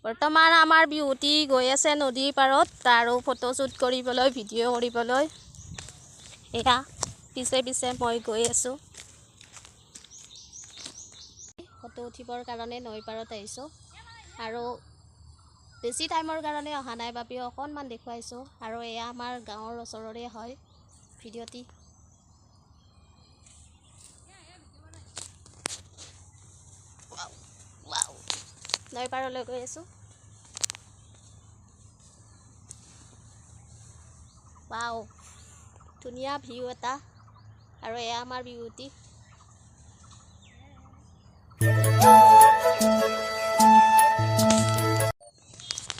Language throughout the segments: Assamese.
বৰ্তমান আমাৰ বিহুটি গৈ আছে নদীৰ পাৰত আৰু ফটোশ্বুট কৰিবলৈ ভিডিঅ' কৰিবলৈ এয়া পিছে পিছে মই গৈ আছোঁ ফটো উঠিবৰ কাৰণে নৈ পাৰত আহিছোঁ আৰু বেছি টাইমৰ কাৰণে অহা নাই বাবে অকণমান দেখুৱাইছোঁ আৰু এয়া আমাৰ গাঁৱৰ ওচৰৰে হয় ভিডিঅ'টি নৈ পাৰলৈ গৈ আছোঁ ৱাও ধুনীয়া ভিউ এটা আৰু এয়া আমাৰ বিহুটি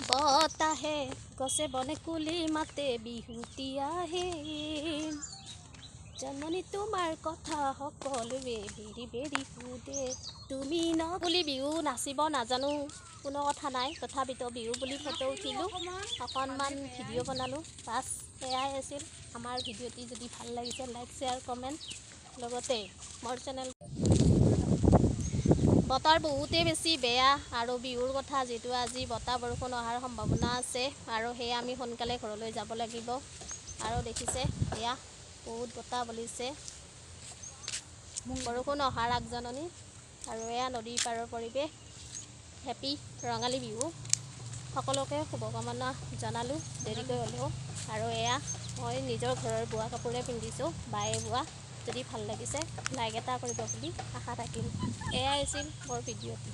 বতাহে গছে বনে কুলি মাতে বিহুটি আহে জন্মনি তোমাৰ কথা সকলোৱে বেৰি বেৰি সুধে তুমি ন বুলি বিহু নাচিব নাজানো কোনো কথা নাই তথাপিতো বিহু বুলি ফটো উঠিলোঁ অকণমান ভিডিঅ' বনালোঁ বাছ এয়াই আছিল আমাৰ ভিডিঅ'টি যদি ভাল লাগিছে লাইক শ্বেয়াৰ কমেণ্ট লগতে মোৰ চেনেল বতৰ বহুতেই বেছি বেয়া আৰু বিহুৰ কথা যিটো আজি বতাহ বৰষুণ অহাৰ সম্ভাৱনা আছে আৰু সেয়া আমি সোনকালে ঘৰলৈ যাব লাগিব আৰু দেখিছে এয়া বহুত বতাহ বলিছে বৰষুণ অহাৰ আগজাননী আৰু এয়া নদীৰ পাৰৰ পৰিৱেশ হেপী ৰঙালী বিহু সকলোকে শুভকামনা জনালোঁ দেৰিকৈ হ'লেও আৰু এয়া মই নিজৰ ঘৰৰ বোৱা কাপোৰে পিন্ধিছোঁ বায়ে বোৱা যদি ভাল লাগিছে লাইক এটা কৰিব বুলি আশা থাকিল এয়াই আছিল মোৰ ভিডিঅ'টি